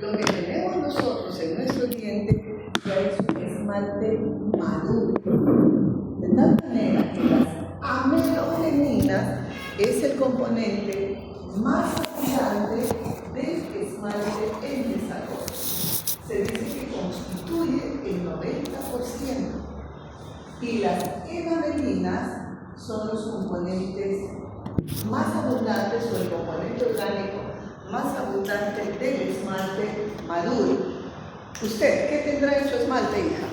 lo que tenemos nosotros en nuestro diente ya es un esmalte maduro. De tal manera que las amelogeninas es el componente más abundante del esmalte en desarrollo. Se dice que constituye el 90%. Y las emamelinas son los componentes más abundantes o el componente orgánico más abundante del esmalte maduro. ¿Usted qué tendrá en su esmalte, hija?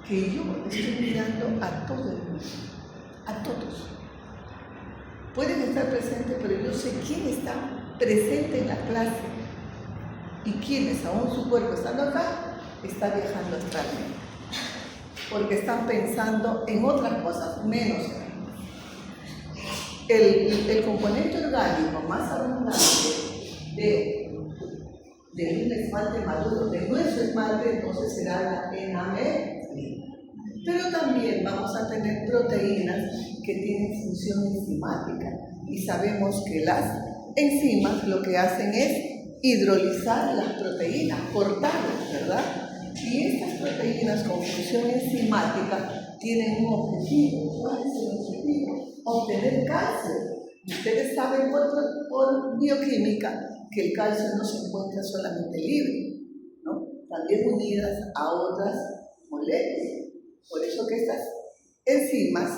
Que yo estoy mirando a todo el mundo, a todos. Pueden estar presentes, pero yo sé quién está presente en la clase y quiénes, aún su cuerpo estando acá, está viajando astralmente. Porque están pensando en otras cosas, menos en el componente orgánico más abundante de un esmalte maduro, de nuestro esmalte, entonces será la enamelina. Pero también vamos a tener proteínas que tienen función enzimática y sabemos que las enzimas lo que hacen es hidrolizar las proteínas, cortarlas, ¿verdad? Y estas proteínas con función enzimática tienen un objetivo. ¿Cuál es el objetivo? Obtener calcio. Ustedes saben por bioquímica que el calcio no se encuentra solamente libre, ¿no? También unidas a otras moléculas. Por eso que estas enzimas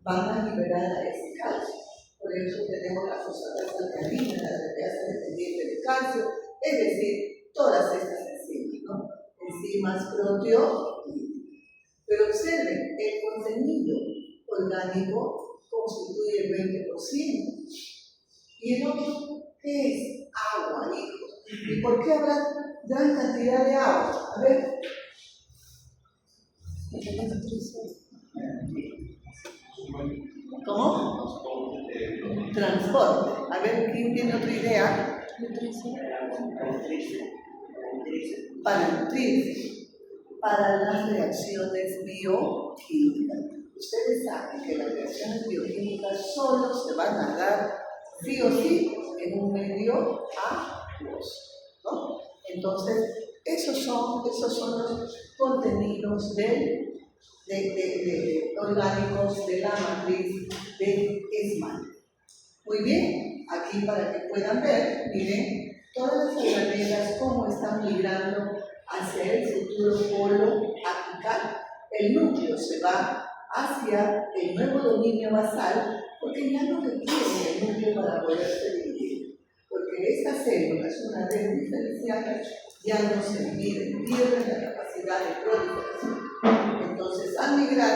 van a liberar a ese calcio. Por eso tenemos la fosfatasa alcalina, la proteasa dependiente del calcio, es decir, todas estas enzimas, ¿no? Enzimas proteolíticas. Pero observen, el contenido orgánico constituye el 20%. Y el otro, ¿qué es? Agua, hijos. ¿Y por qué habrá gran cantidad de agua? A ver. ¿Cómo? Transporte. A ver, ¿quién tiene otra idea? Para nutrirse. Para las reacciones bioquímicas. Ustedes saben que las reacciones bioquímicas solo se van a dar sí o sí en un medio acuoso, ¿no? Entonces, esos son los contenidos orgánicos de la matriz de esmalte. Muy bien, aquí para que puedan ver, miren, todas las organelas cómo están migrando hacia el futuro polo apical. El núcleo se va hacia el nuevo dominio basal porque ya no requiere el núcleo para poderse dividir. Porque estas células, una vez diferenciadas, ya no se dividen, pierden la capacidad de proliferación. Entonces, al migrar,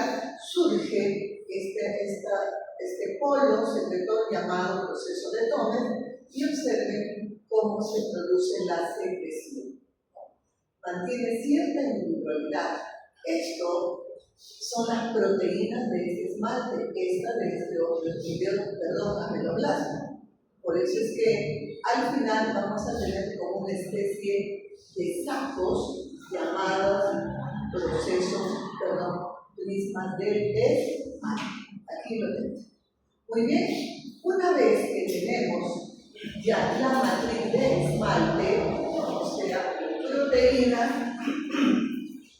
surge este polo secretor llamado proceso de Tomer y observen cómo se produce la secreción. Mantiene cierta individualidad. Esto son las proteínas de este esmalte, esta de este otro, ameloblasma. Por eso es que al final vamos a tener como una especie de sacos llamados prismas del esmalte. Aquí lo tenemos. Muy bien, una vez que tenemos ya la matriz de esmalte, o sea, proteínas,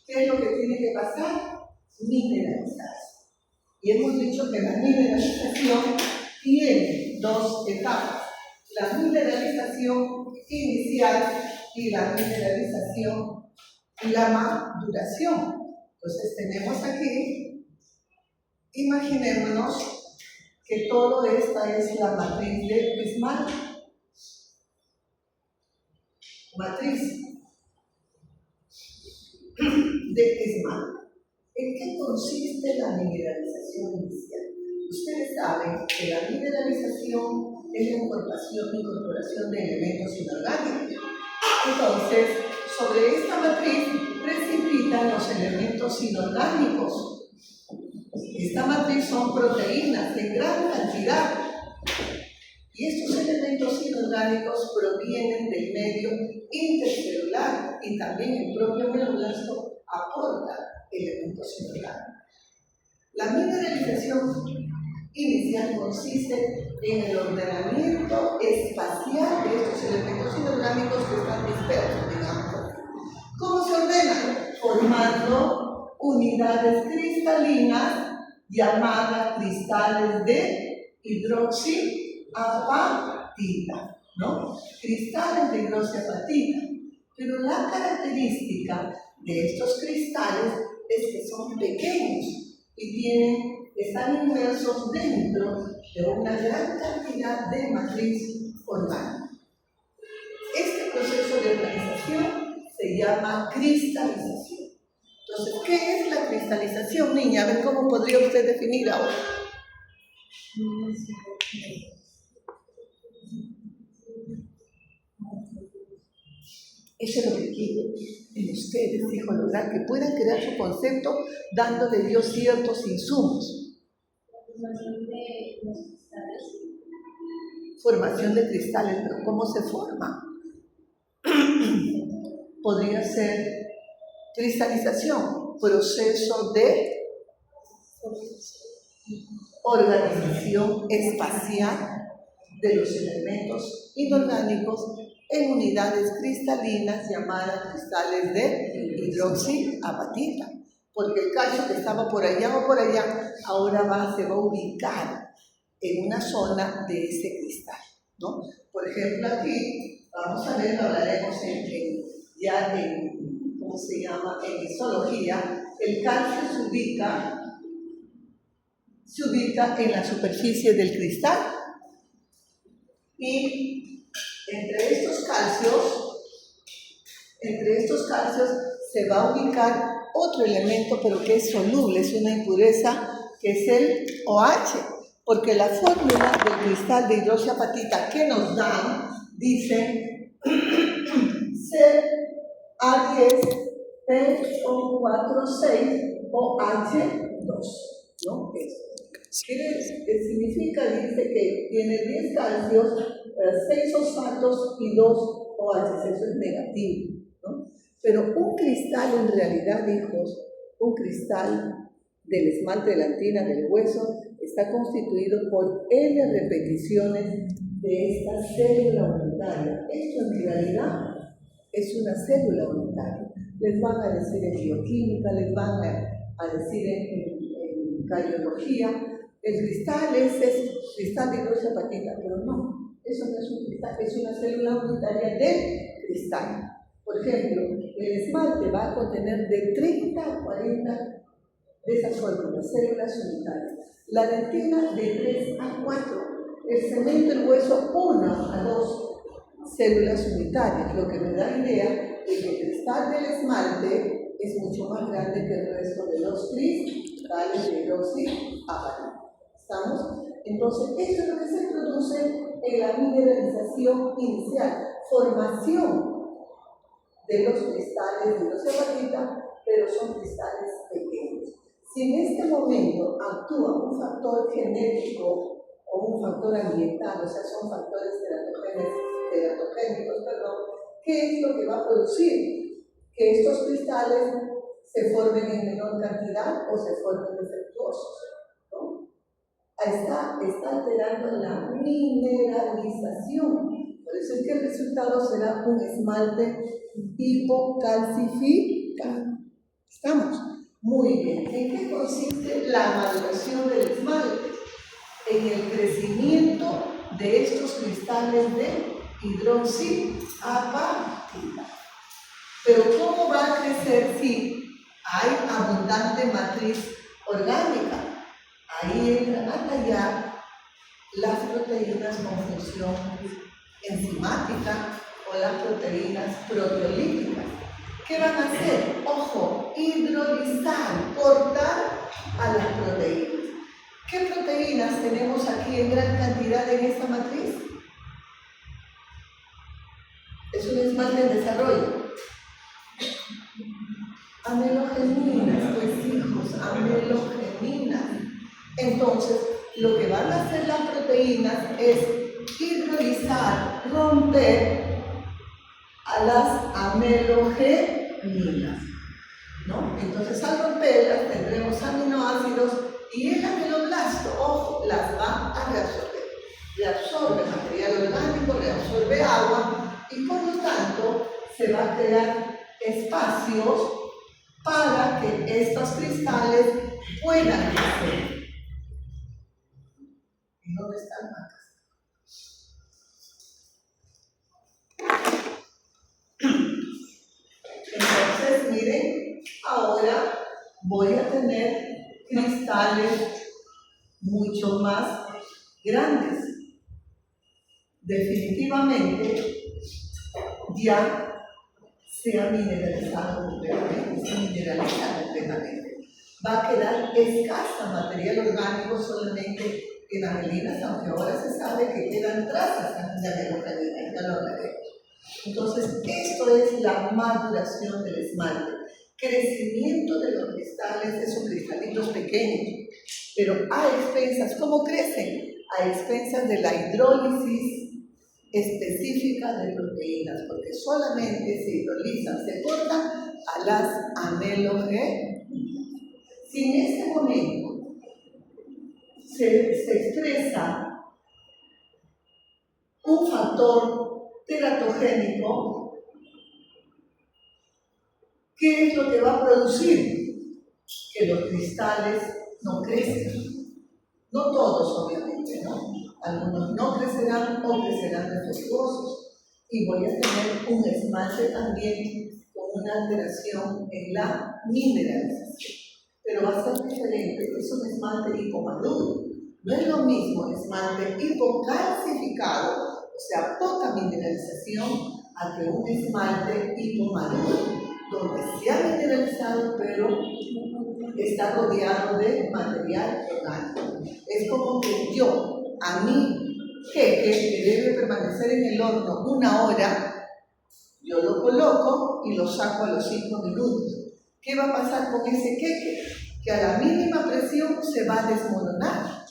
¿qué es lo que tiene que pasar? Mineralizarse. Y hemos dicho que la mineralización tiene dos etapas: la mineralización inicial y la mineralización y la maduración. Entonces tenemos aquí, imaginémonos que todo esta es la matriz de esmalte. Matriz de esmalte. ¿En qué consiste la mineralización inicial? Ustedes saben que la mineralización es la incorporación de elementos inorgánicos. Entonces, sobre esta matriz precipitan los elementos inorgánicos. Esta matriz son proteínas en gran cantidad. Y estos elementos inorgánicos provienen del medio intercelular y también el propio mieloblasto aporta elementos inorgánicos. La mineralización inicial consiste en el ordenamiento espacial de estos elementos inorgánicos que están dispersos, digamos. ¿Cómo se ordenan? Formando unidades cristalinas llamadas cristales de hidroxiapatita, ¿no? Cristales de hidroxiapatita. Pero la característica de estos cristales es que son pequeños y están inmersos dentro de una gran cantidad de matriz orgánica. Este proceso de organización se llama cristalización. Entonces, ¿qué es la cristalización, niña? A ver cómo podría usted definir ahora. Eso es lo que quiero en ustedes, hijo, lograr que puedan crear su concepto dándole yo ciertos insumos. Formación de cristales, pero ¿cómo se forma? Podría ser cristalización, proceso de organización espacial de los elementos inorgánicos en unidades cristalinas llamadas cristales de hidroxiapatita, porque el calcio que estaba por allá o por allá ahora se va a ubicar en una zona de ese cristal, ¿no? Por ejemplo, aquí vamos a ver, lo hablaremos ¿cómo se llama? En histología. El calcio se ubica en la superficie del cristal y entre estos calcios se va a ubicar otro elemento, pero que es soluble, es una impureza, que es el OH, porque la fórmula del cristal de hidroxiapatita que nos dan dice C-A10-P-O46 OH2, ¿no? Significa, dice que tiene 10 calcios, 6 fosfatos y 2 OH, eso es negativo, ¿no? Pero un cristal en realidad, hijos, un cristal del esmalte de la antina del hueso está constituido por N repeticiones de esta célula unitaria. Esto en realidad es una célula unitaria. Les van a decir en bioquímica, les van a decir en cardiología. El cristal es cristal de hidroxiapatita, pero no, eso no es un cristal, es una célula unitaria del cristal. Por ejemplo, el esmalte va a contener de 30 a 40 de esas fórmulas, células unitarias. La dentina de 3 a 4, el cemento, el hueso, 1 a 2 células unitarias, lo que me da idea de que el cristal del esmalte es mucho más grande que el resto de los cristales de hidroxiapatita. ¿Estamos? Entonces, esto es lo que se produce en la mineralización inicial, formación de los cristales de hidroxiapatita, pero son cristales pequeños. Si en este momento actúa un factor genético o un factor ambiental, o sea, son factores teratogénicos, ¿qué es lo que va a producir? Que estos cristales se formen en menor cantidad o se formen defectuosos, ¿no? Está alterando la mineralización. Por eso es que el resultado será un esmalte hipocalcificado. ¿Estamos? Muy bien. ¿En qué consiste la maduración del esmalte? En el crecimiento de estos cristales de hidroxiapatita. Pero ¿cómo va a crecer si hay abundante matriz orgánica? Ahí entran a tallar las proteínas con función enzimática o las proteínas proteolíticas. ¿Qué van a hacer? Ojo, hidrolizar, cortar a las proteínas. ¿Qué proteínas tenemos aquí en gran cantidad en esta matriz? Es un esmalte en desarrollo. Amelogeninas, pues hijos, amelogeninas. Entonces, lo que van a hacer las proteínas es hidrolizar, romper a a las amelogeninas, ¿no? Entonces, al romperlas tendremos aminoácidos y el ameloblasto, ojo, las va a reabsorber. Reabsorbe material orgánico, reabsorbe agua y por lo tanto se va a crear espacios para que estos cristales puedan crecer. ¿Y dónde están más? Entonces, miren, ahora voy a tener cristales mucho más grandes. Definitivamente ya se ha mineralizado completamente, se mineraliza completamente. Va a quedar escasa material orgánico solamente en amelinas, aunque ahora se sabe que quedan trazas de amelogenina, ya lo hablaré. Entonces, esto es la maduración del esmalte. Crecimiento de los cristales de esos cristalitos pequeños, pero a expensas, ¿cómo crecen? A expensas de la hidrólisis específica de proteínas, porque solamente se hidrolizan, se cortan a las amelogeninas. Si en este momento se expresa un factor teratogénico, ¿qué es lo que va a producir? Que los cristales no crecen. No todos, obviamente, ¿no? Algunos no crecerán o crecerán defectuosos. Y voy a tener un esmalte también con una alteración en la mineralización. Pero va a ser diferente, es un esmalte hipomaduro. No es lo mismo esmalte hipocalcificado, o sea, poca mineralización, a que un esmalte hipomaduro, donde se ha mineralizado, pero está rodeado de material orgánico. Es como que a mi queque, que debe permanecer en el horno 1 hora, yo lo coloco y lo saco a los 5 minutos. ¿Qué va a pasar con ese queque? Que a la mínima presión se va a desmoronar.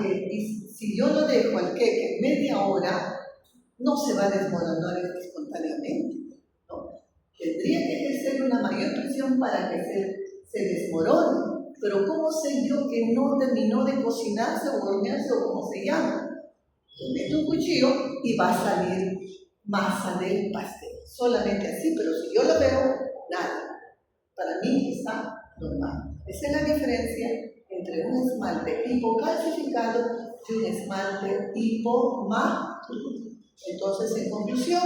Y si yo lo dejo al queque media hora, no se va a desmoronar espontáneamente, ¿no? Tendría que ejercer una mayor presión para que se desmorone. Pero ¿cómo sé yo que no terminó de cocinarse o hornearse o como se llama? Le meto un cuchillo y va a salir masa del pastel. Solamente así, pero si yo lo veo, nada. Para mí está normal. Esa es la diferencia entre un esmalte hipocalcificado y un esmalte hipomaduro. Entonces, en conclusión,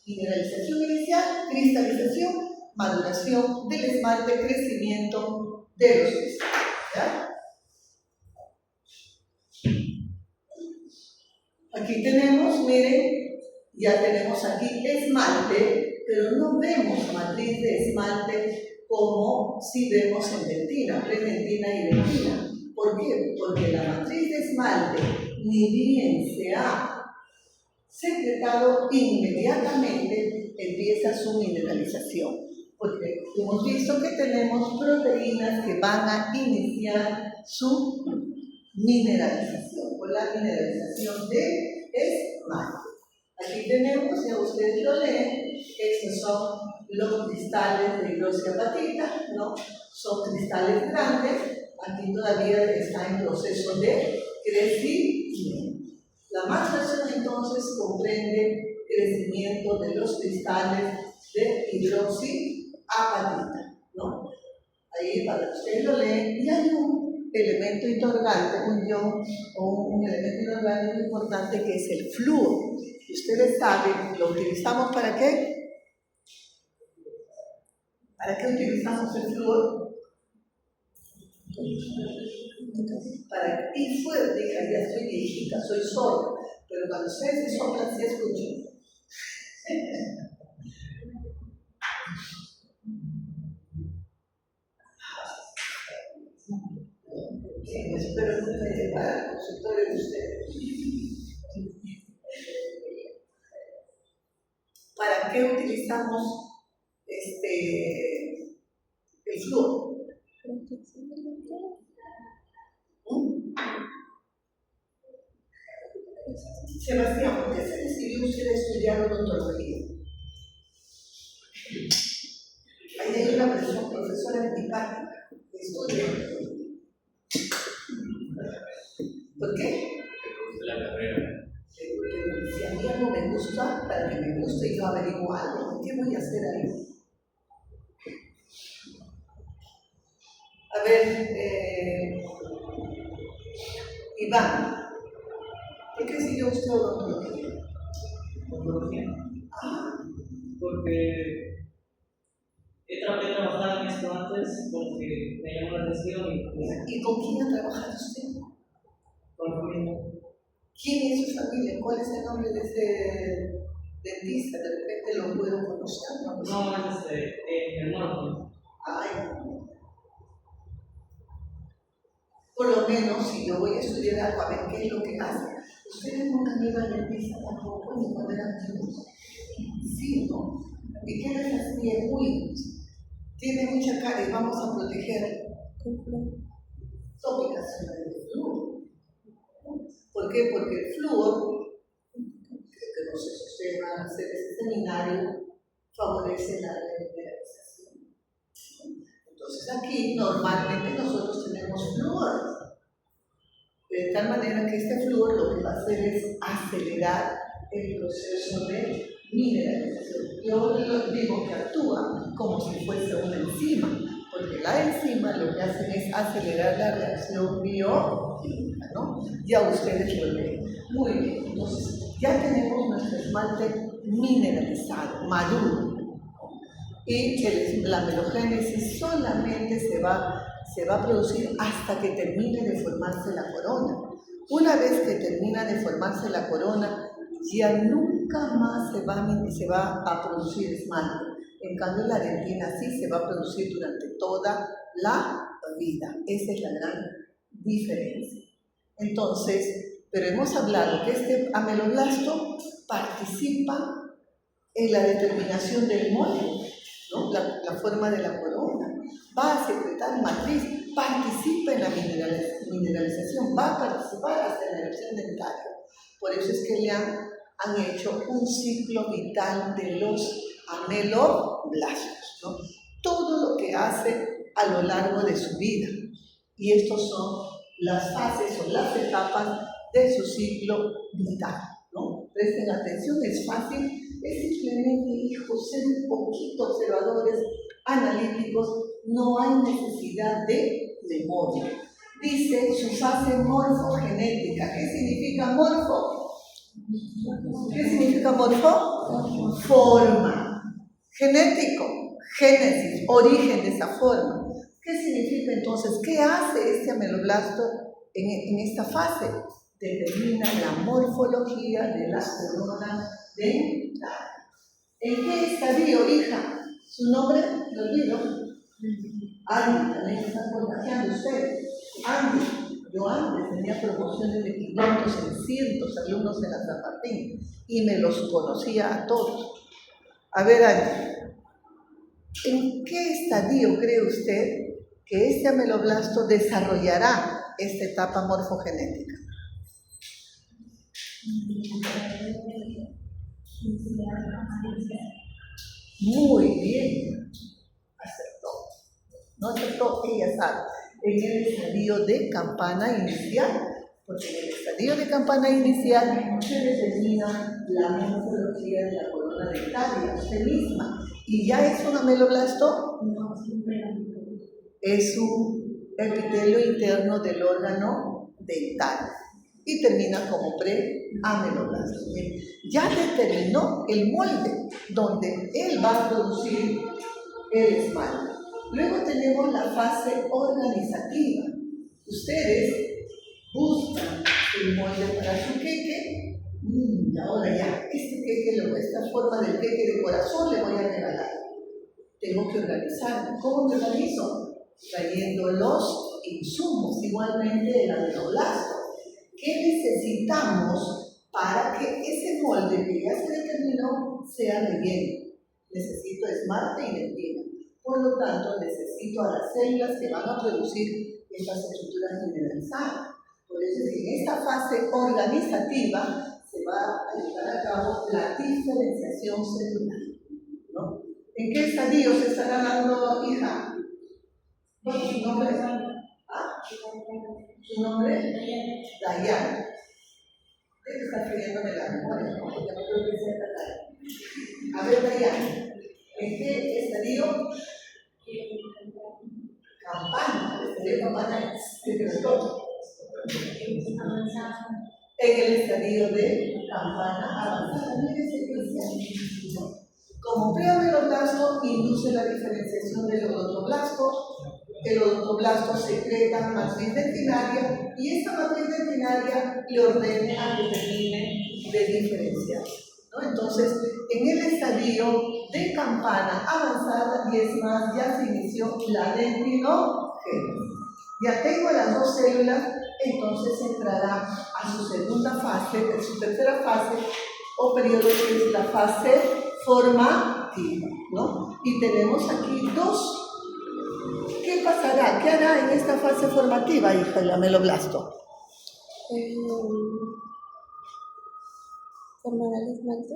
mineralización inicial, cristalización, maduración del esmalte, crecimiento de los cristales. ¿Ya? Aquí tenemos, miren, ya tenemos aquí esmalte, pero no vemos matriz de esmalte como si vemos en dentina, predentina y dentina. ¿Por qué? Porque la matriz de esmalte ni bien se ha secretado, inmediatamente empieza su mineralización. Porque hemos visto que tenemos proteínas que van a iniciar su mineralización, o la mineralización de esmalte. Aquí tenemos, ya ustedes lo leen, estos son los cristales de hidroxiapatita, ¿no? Son cristales grandes, aquí todavía está en proceso de crecimiento. La maduración entonces comprende crecimiento de los cristales de hidroxiapatita, ¿no? Ahí para que ustedes lo leen, y hay un elemento inorgánico, un ion o un elemento inorgánico importante que es el flúor. Y ustedes saben, ¿lo utilizamos para qué? ¿Para qué utilizamos el flúor? Para ir fuerte, hija, ya soy viejita, soy sorda, pero cuando ustedes se soplan, sí escuchan. Espero que no me lleven al consultorio de ustedes. ¿Para qué utilizamos el flúor? Sebastián, ¿por qué se decidió usted estudiar odontología? práctica, estudio. ¿Por qué? La carrera. Si a mí algo me gusta, para que me guste yo averiguo algo, ¿qué voy a hacer ahí? A ver, Iván, ¿por qué siguió usted odontología? Odontología. Ah, Porque he trabajado en esto antes porque me llamó la atención y pues, ¿y con quién ha trabajado usted? con la familia. ¿Quién es su familia? ¿Cuál es el nombre de ese dentista? De repente lo puedo conocer, ¿no? No, es mi hermano. Ay, por lo menos, si yo voy a estudiar algo, a ver qué es lo que hace. Ustedes nunca han ido al dentista tampoco, ni cuando eran niños. Sí, ¿no? ¿Y qué les hacía? Uy, tiene mucha cara y vamos a proteger. Tópicas del flúor. ¿Por qué? Porque el flúor, que no sé si ustedes van a hacer ese seminario, favorece la remineralización. Entonces aquí normalmente nosotros tenemos flúor. De tal manera que este flúor lo que va a hacer es acelerar el proceso de mineralización. Yo les digo que actúa como si fuese una enzima, porque la enzima lo que hace es acelerar la reacción bioquímica, ¿no? Ya ustedes lo leen. Muy bien, entonces ya tenemos nuestro esmalte mineralizado, maduro. Y la melogénesis solamente se va a producir hasta que termine de formarse la corona. Una vez que termina de formarse la corona, ya nunca más se va a producir esmalte. En cambio, la dentina sí se va a producir durante toda la vida. Esa es la gran diferencia. Entonces, pero hemos hablado que este ameloblasto participa en la determinación del molde, ¿no? La forma de la corona, va a secretar matriz, participa en la mineralización, va a participar hasta en la erupción dentaria. Por eso es que le han hecho un ciclo vital de los ameloblastos, ¿no? Todo lo que hace a lo largo de su vida. Y estos son las fases o las etapas de su ciclo vital, ¿no? Presten atención, es fácil. Es simplemente, hijos, ser un poquito observadores, analíticos, no hay necesidad de memoria. Dice su fase morfogenética. ¿Qué significa morfo? ¿Qué significa morfo? Forma. Genético, génesis, origen de esa forma. ¿Qué significa entonces? ¿Qué hace este ameloblasto en esta fase? Determina la morfología de la corona dental. ¿En qué estadio, hija? ¿Su nombre? ¿Lo olvido? Andy, también está contagiando usted. Andy, yo antes tenía promociones de 500, 600 alumnos en la San Martín y me los conocía a todos. A ver, Andy, ¿en qué estadio cree usted que este ameloblasto desarrollará esta etapa morfogenética? Muy bien, acertó. No acertó, ella sabe. En el estadio de campana inicial, porque en el estadio de campana inicial se determina la morfología de la corona dentaria, usted misma. ¿Y ya es un ameloblasto? No, es un epitelio interno del órgano dental y termina como preameloblasto. Ya determinó el molde donde él va a producir el esmalte. Luego tenemos la fase organizativa. Ustedes buscan el molde para su queque. Ahora ya, este queque, esta forma del queque de corazón le voy a regalar. Tengo que organizarme. ¿Cómo me organizo? Trayendo los insumos, igualmente el ameloblasto. ¿Qué necesitamos para que ese molde que ya se determinó sea relleno? Necesito esmalte y dentina. Por lo tanto, necesito a las células que van a producir estas estructuras mineralizadas. Por eso es que en esta fase organizativa se va a llevar a cabo la diferenciación celular, ¿no? ¿En qué estadio se estará dando, hija? ¿Cuál es su nombre? ¿Ah? ¿Su nombre? Dayana. Él está pidiéndome la memoria, ¿no? Porque no creo que sea esta. A ver, Dayana, ¿en qué estadio? Campana. El estadio Campana es en el estadio de Campana avanzada. Mire, secuencia. Como preameloblasto induce la diferenciación del odontoblasto, el odontoblasta secreta matriz dentinaria y esta matriz dentinaria le ordena que termine de diferenciar, ¿no? Entonces, en el estadio de Campana avanzada, y es más, ya se inició la dentinogénesis. Ya tengo las dos células, entonces entrará a su segunda fase, en su tercera fase o periodo, que es la fase formativa, ¿no? Y tenemos aquí dos. ¿Qué pasará? ¿Qué hará en esta fase formativa, hija, el ameloblasto? ¿Formar el esmalte?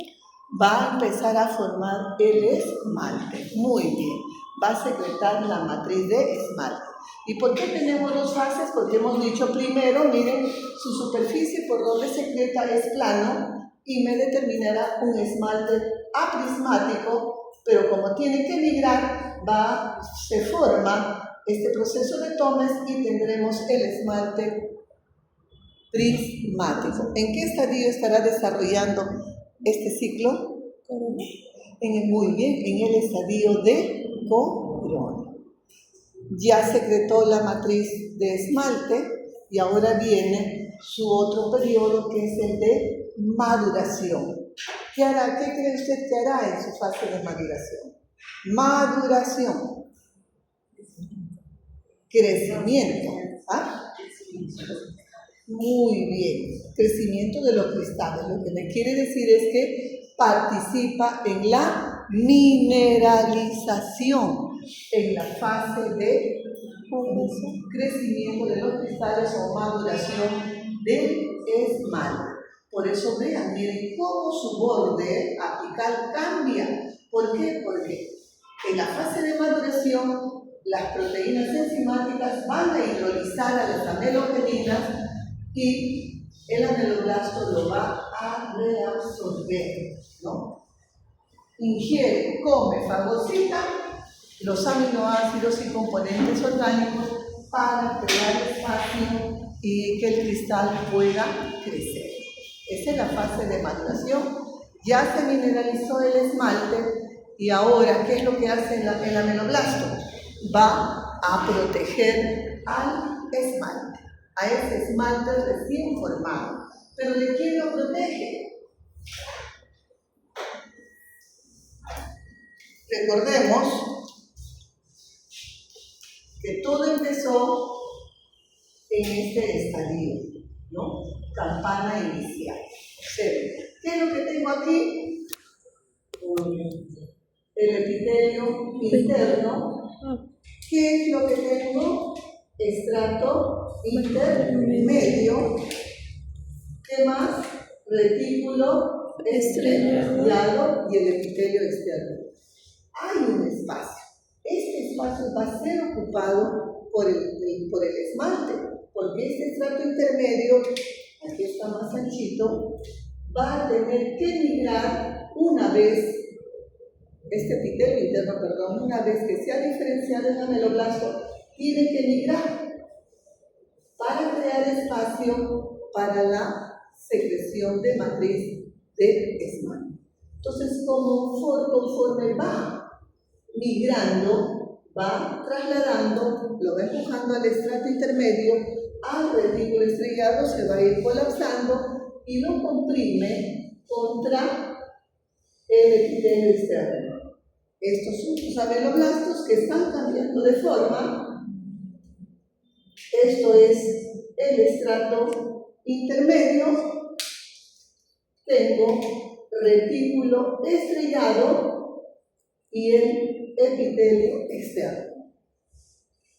Va a empezar a formar el esmalte. Muy bien. Va a secretar la matriz de esmalte. ¿Y por qué tenemos dos fases? Porque hemos dicho primero, miren, su superficie por donde secreta es plano y me determinará un esmalte aprismático, pero como tiene que migrar, se forma este proceso de Thomas y tendremos el esmalte prismático. ¿En qué estadio estará desarrollando este ciclo? Corona. Muy bien, en el estadio de corona. Ya secretó la matriz de esmalte y ahora viene su otro periodo, que es el de maduración. ¿Qué hará? ¿Qué cree usted que hará en su fase de maduración? Maduración. Crecimiento. ¿Ah? Muy bien. Crecimiento de los cristales. Lo que me quiere decir es que participa en la mineralización, en la fase de crecimiento de los cristales o maduración del esmalte. Por eso vean, miren cómo su borde apical cambia. ¿Por qué? Porque en la fase de maduración las proteínas enzimáticas van a hidrolizar a las amelogeninas y el ameloblasto lo va a reabsorber, ¿no? Ingiere, come, fagocita los aminoácidos y componentes orgánicos para crear espacio y que el cristal pueda crecer. Esa es la fase de maduración. Ya se mineralizó el esmalte y ahora, ¿qué es lo que hace el ameloblasto? Va a proteger al esmalte, a ese esmalte recién formado. ¿Pero de quién lo protege? Recordemos que todo empezó en este estadio, ¿no? Campana inicial. ¿Qué es lo que tengo aquí? El epitelio interno. ¿Qué es lo que tengo? Estrato intermedio. ¿Qué más? Retículo estrellado y el epitelio externo. Hay un espacio. Este espacio va a ser ocupado por el esmalte, porque este estrato intermedio, aquí está más anchito, va a tener que migrar una vez, este epitelio interno, perdón, una vez que se ha diferenciado el ameloblasto, tiene que migrar para crear espacio para la secreción de matriz de esmalte. Entonces, conforme va migrando, va trasladando, lo va empujando al estrato intermedio, al retículo estrellado, se va a ir colapsando y lo comprime contra el epitelio externo. Estos son los ameloblastos que están cambiando de forma. Esto es el estrato intermedio. Tengo retículo estrellado y el epitelio externo.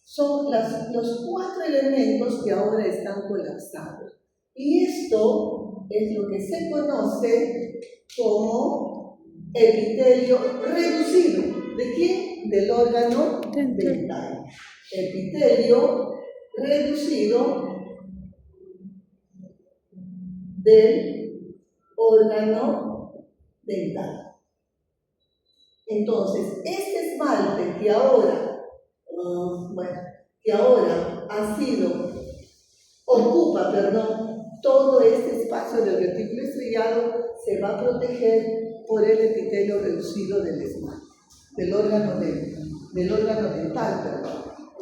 Son los cuatro elementos que ahora están colapsados. Y esto es lo que se conoce como epitelio reducido. ¿De quién? Del órgano dental. epitelio reducido del órgano dental. Entonces, este esmalte que ahora, ocupa, todo este espacio del retículo estrellado, se va a proteger por el epitelio reducido del esmalte, del órgano dental.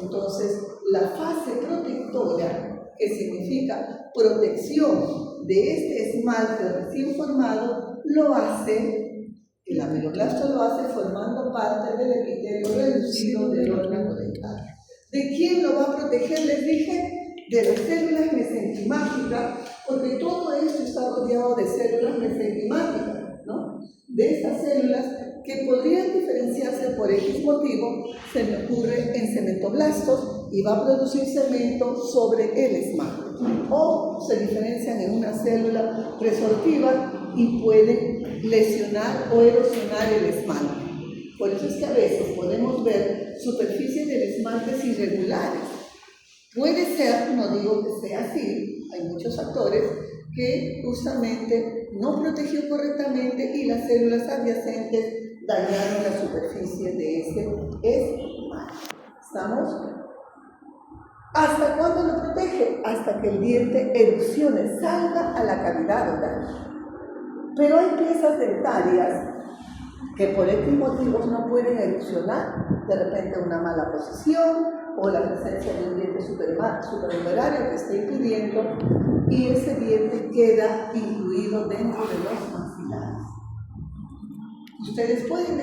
Entonces, la fase protectora, que significa protección de este esmalte recién formado, lo hace, el ameloblasto lo hace formando parte del epitelio reducido del órgano dental. ¿De quién lo va a proteger? Les dije, de las células mesenquimáticas, porque todo esto está rodeado de células mesenquimáticas, ¿no? De estas células que podrían diferenciarse por X motivo, se me ocurre en cementoblastos y va a producir cemento sobre el esmalte. O se diferencian en una célula resortiva y pueden lesionar o erosionar el esmalte. Por eso es que a veces podemos ver superficies del esmalte irregulares. Puede ser, no digo que sea así, hay muchos factores que justamente no protegió correctamente y las células adyacentes dañaron la superficie de ese esmalte. ¿Estamos? ¿Hasta cuándo lo protege? Hasta que el diente erupcione, salga a la cavidad oral. Pero hay piezas dentarias que por estos motivos no pueden erupcionar, de repente una mala posición o la presencia de un diente supernumerario que está impidiendo, y ese diente queda incluido dentro de los maxilares. Ustedes pueden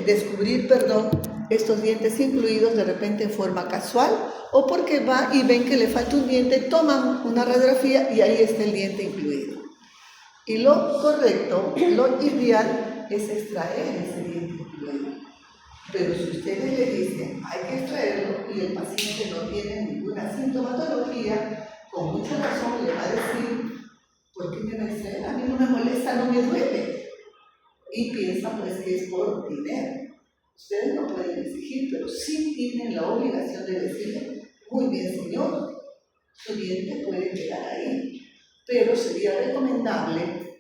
descubrir estos dientes incluidos de repente en forma casual o porque va y ven que le falta un diente, toman una radiografía y ahí está el diente incluido. Y lo correcto, lo ideal es extraer ese diente incluido. Pero si ustedes le dicen hay que extraerlo y el paciente no tiene ninguna sintomatología, con mucha razón le va a decir, ¿por qué me va a extraer? A mí no me molesta, no me duele. Y piensan pues que es por dinero. Ustedes no pueden exigir, pero sí tienen la obligación de decirle, muy bien señor, su diente puede quedar ahí, pero sería recomendable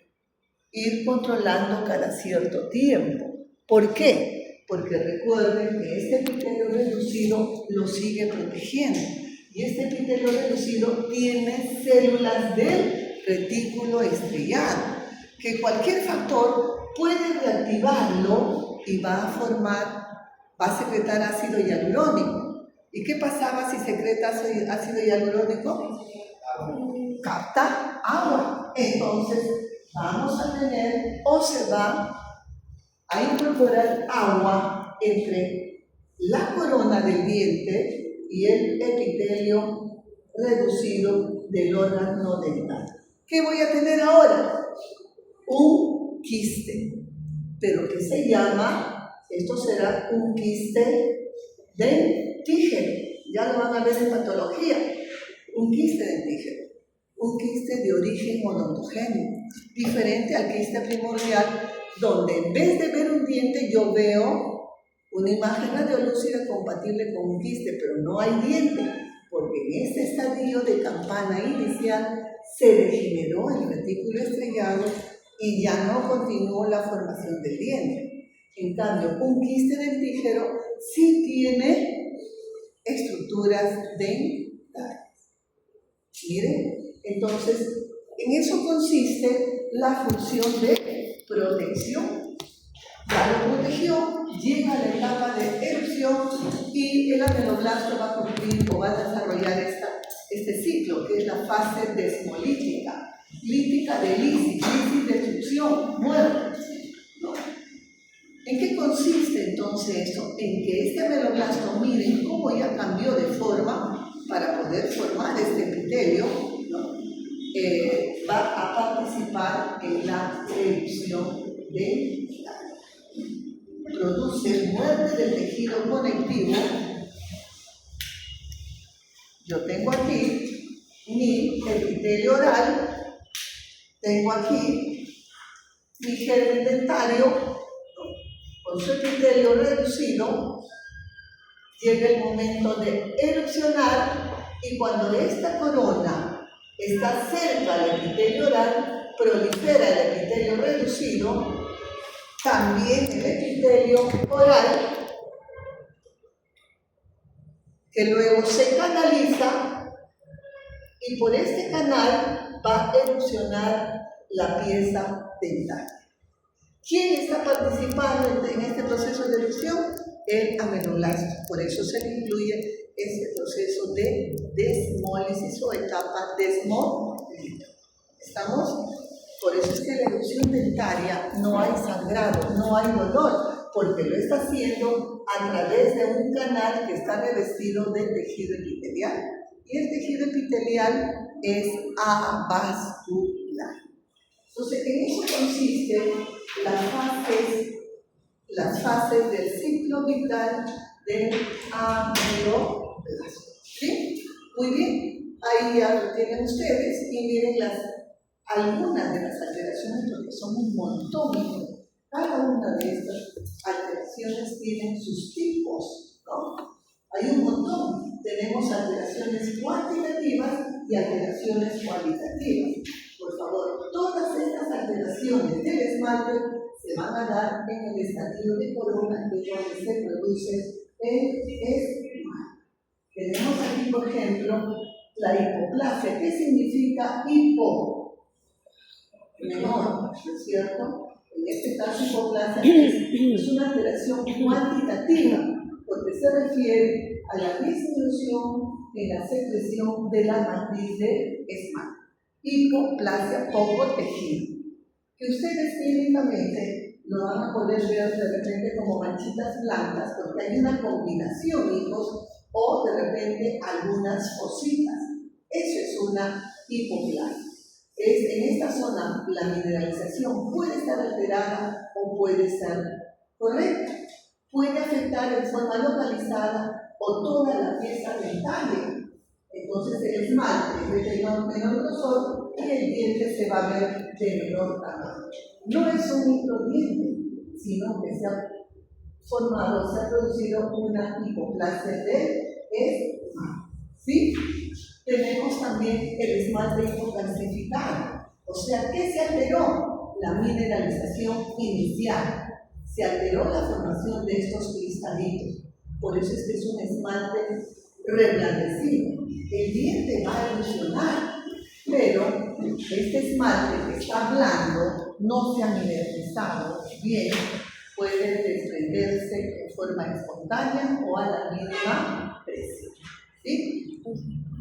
ir controlando cada cierto tiempo. ¿Por qué? Porque recuerden que este epitelio reducido lo sigue protegiendo y este epitelio reducido tiene células del retículo estrellado, que cualquier factor puede reactivarlo y va a secretar ácido hialurónico. ¿Y qué pasaba si secreta ácido hialurónico? Capta agua. Entonces vamos a tener o se va a incorporar agua entre la corona del diente y el epitelio reducido del órgano dental. ¿Qué voy a tener ahora? Un quiste, pero ¿qué se llama? Esto será un quiste dentígeno. Ya lo van a ver en patología. Un quiste dentígeno. Un quiste de origen odontogénico, diferente al quiste primordial, donde en vez de ver un diente yo veo una imagen radiolúcida compatible con un quiste, pero no hay diente, porque en este estadio de campana inicial se degeneró el retículo estrellado y ya no continuó la formación del diente. En cambio, un quiste dentígeno sí tiene estructuras dentales. Miren, entonces, en eso consiste la función de protección. Ya lo protegió, llega a la etapa de erupción y el ameloblasto va a cumplir o va a desarrollar este ciclo, que es la fase desmolítica. Lítica de lisis, destrucción, muerte, ¿no? ¿En qué consiste entonces esto? En que este ameloblasto, miren cómo ya cambió de forma para poder formar este epitelio, ¿no? Va a participar en la erupción dental. Produce muerte del tejido conectivo. Yo tengo aquí mi epitelio oral, tengo aquí mi germen dentario con su epitelio reducido llega el momento de erupcionar y cuando esta corona está cerca al epitelio oral, prolifera el epitelio reducido, también el epitelio oral, que luego se canaliza y por este canal va a erupcionar la pieza dental. ¿Quién está participando en este proceso de erupción? El amenoblasto. Por eso se le incluye este proceso de desmólisis o etapa desmolida. ¿Estamos? Por eso es que en la erupción dentaria no hay sangrado, no hay dolor, porque lo está haciendo a través de un canal que está revestido de tejido epitelial. Y el tejido epitelial es avascular. Entonces, en eso consiste las fases del ciclo vital del amenoblasto. ¿Sí? Muy bien, ahí ya lo tienen ustedes y miren algunas de las alteraciones, porque son un montón. Cada una de estas alteraciones tienen sus tipos, ¿no? Hay un montón. Tenemos alteraciones cuantitativas y alteraciones cualitativas. Por favor, todas estas alteraciones del esmalte se van a dar en el estadio de corona, que es donde se produce el esmalte. Tenemos aquí, por ejemplo, la hipoplasia. ¿Qué significa hipo? Menor, ¿no es cierto? En este caso, hipoplasia es una alteración cuantitativa, porque se refiere a la disminución en la secreción de la matriz de esmalte. Hipoplasia, poco tejido, que ustedes clínicamente lo van a poder ver de repente como manchitas blancas, porque hay una combinación, hijos, o de repente algunas cositas. Eso es una hipoplasia. En esta zona la mineralización puede estar alterada o puede estar correcta. Puede afectar en forma localizada o toda la pieza dentaria. Entonces el esmalte es de menor grosor y el diente se va a ver de menor tamaño. No es un microdiente, sino que se ha formado, se ha producido una hipoplasia del esmalte. ¿Sí? Tenemos también el esmalte hipocalcificado. O sea, ¿qué se alteró? La mineralización inicial. Se alteró la formación de estos cristalitos. Por eso es que es un esmalte reblandecido. El diente va a evolucionar, pero este esmalte que está blando, no se ha mineralizado bien, puede desprenderse de forma espontánea o a la mínima presión. ¿Sí?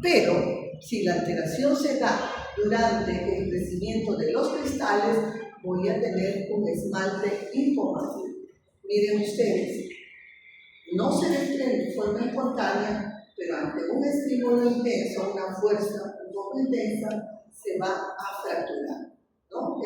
Pero si la alteración se da durante el crecimiento de los cristales, voy a tener un esmalte hipomaduro. Miren ustedes, no se desprende de forma espontánea, pero ante un estímulo intenso, una fuerza un poco intensa, se va a fracturar, ¿no?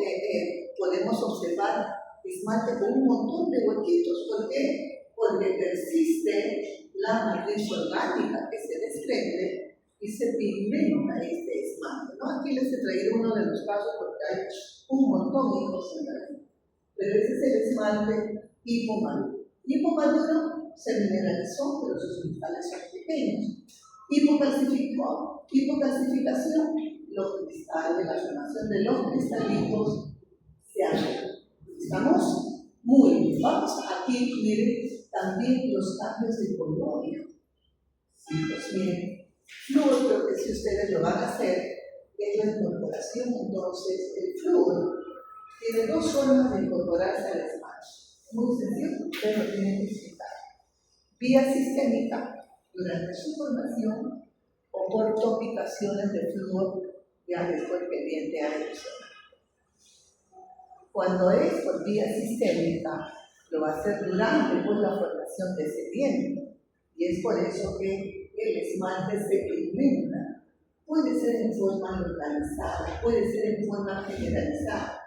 Podemos observar esmalte con un montón de huequitos. ¿Por qué? Porque persiste la matriz orgánica que se desprende y se pigmenta este esmalte, ¿no? Aquí les he traído uno de los casos porque hay un montón de hijos en la vida. Pero ese es el esmalte hipomaduro. Hipomaduro se mineralizó, pero sus cristales son pequeños. Hipocalcificación, los cristales, la formación de los cristalitos se hacen. ¿Estamos? Muy bien. Vamos aquí, miren, también los cambios de color. Sí, pues miren. Flúor, que si ustedes lo van a hacer, es la incorporación. Entonces, el flúor tiene dos formas de incorporarse al esmalte. Muy sencillo, ustedes lo tienen que explicar. Vía sistémica, durante su formación, o por topicaciones de flúor ya después que el diente ha evolucionado. Cuando es por vía sistémica, lo va a hacer durante la formación de ese diente. Y es por eso que el esmalte se pigmenta. Puede ser en forma localizada, puede ser en forma generalizada.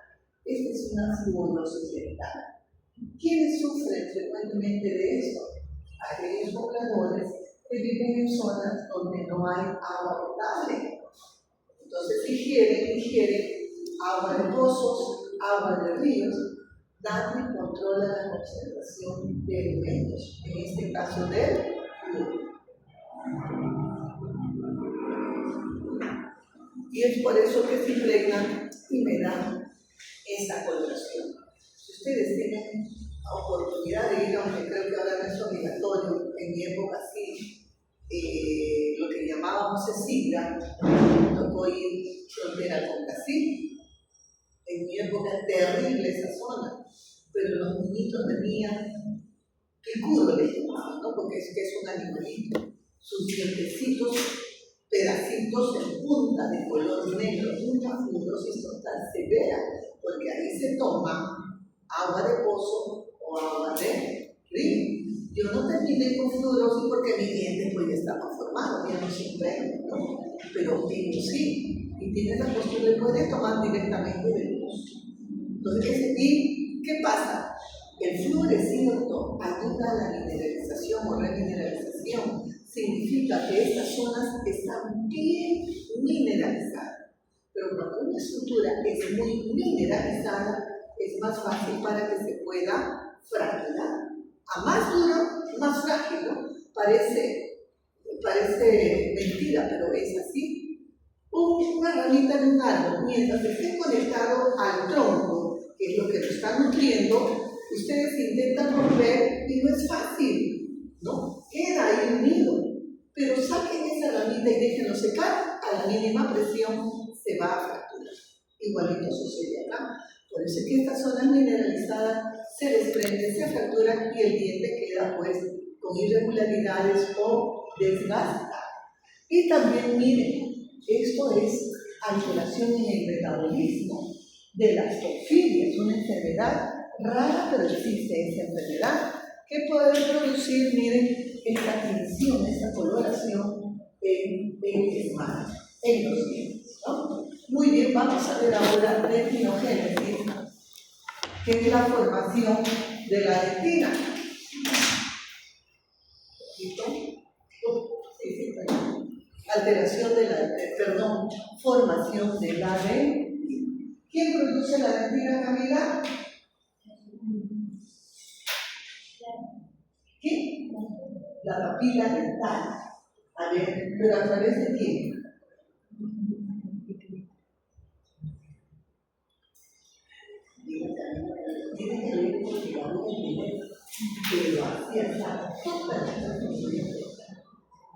Esta es una fluorosis dental. ¿Quiénes sufren frecuentemente de esto? Aquellos pobladores que viven en zonas donde no hay agua potable. Entonces ingieren agua de pozos, agua de ríos, dando y controla la concentración de elementos, en este caso del flúor. Y es por eso que se impregnan y me dan esa coloración. Si ustedes tienen la oportunidad de ir, aunque creo que ahora no es obligatorio, en mi época sí, lo que llamábamos Cecilia, me tocó ir frontera con Brasil. En mi época terrible esa zona, pero los niñitos venían, picudo les llamaban, ¿no? Porque es que es un animalito, sus dientecitos, pedacitos en punta de color negro, una fluorosis total severa, porque ahí se toma agua de pozo o agua de río. Yo no terminé con fluorosis porque mi diente pues ya estaba formado, ya no se enfermo, ¿no? Pero ellos sí, y tiene la postura de poder tomar directamente del pozo. Entonces, ¿y qué pasa? El fluorescirto ayuda a la mineralización o remineralización. Significa que estas zonas están bien mineralizadas. Pero cuando una estructura es muy mineralizada, es más fácil para que se pueda fracturar. A más duro, más frágil, ¿no? Parece mentira, pero es así. Una ramita de un árbol, mientras esté conectado al tronco, que es lo que lo está nutriendo, ustedes intentan romper y no es fácil, ¿no? Queda ahí unido. Pero saquen esa ramita y déjenlo secar, a la mínima presión se va a fracturar. Igualito sucede acá. Por eso es que estas zonas mineralizadas se desprenden, se fracturan y el diente queda pues con irregularidades o desgastado. Y también miren, esto es alteración en el metabolismo de la estofilia, es una enfermedad rara, pero existe esa enfermedad que puede producir, miren, esta tinción, esta coloración en el esmalte, en los dientes, ¿no? Muy bien, vamos a ver ahora dentinogénesis, que es la formación de la dentina. ¿Listo? Sí, perdón. Alteración de la, formación de la dentina. ¿Quién produce la dentina, Camila? ¿Qué? La papila dental. A ver, pero a través de quién? Tiene que ver con que la voy a entender, pero acierta todas las funciones.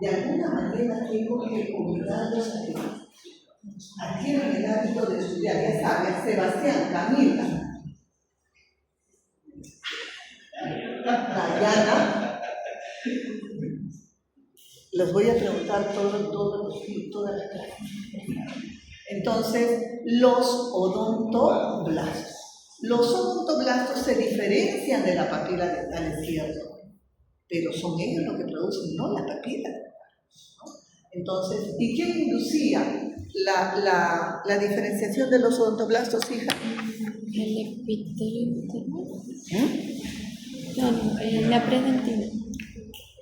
De alguna manera tengo que obligarlos a que adquieran el hábito de estudiar. Ya saben, Sebastián, Camila, Dayana, les voy a preguntar todas las clases. Entonces, los odontoblastos. Los odontoblastos se diferencian de la papila dental, es cierto, pero son ellos los que producen, no la papila. Entonces, ¿y quién inducía la diferenciación de los odontoblastos, hija? El epitelio. No, la predentina.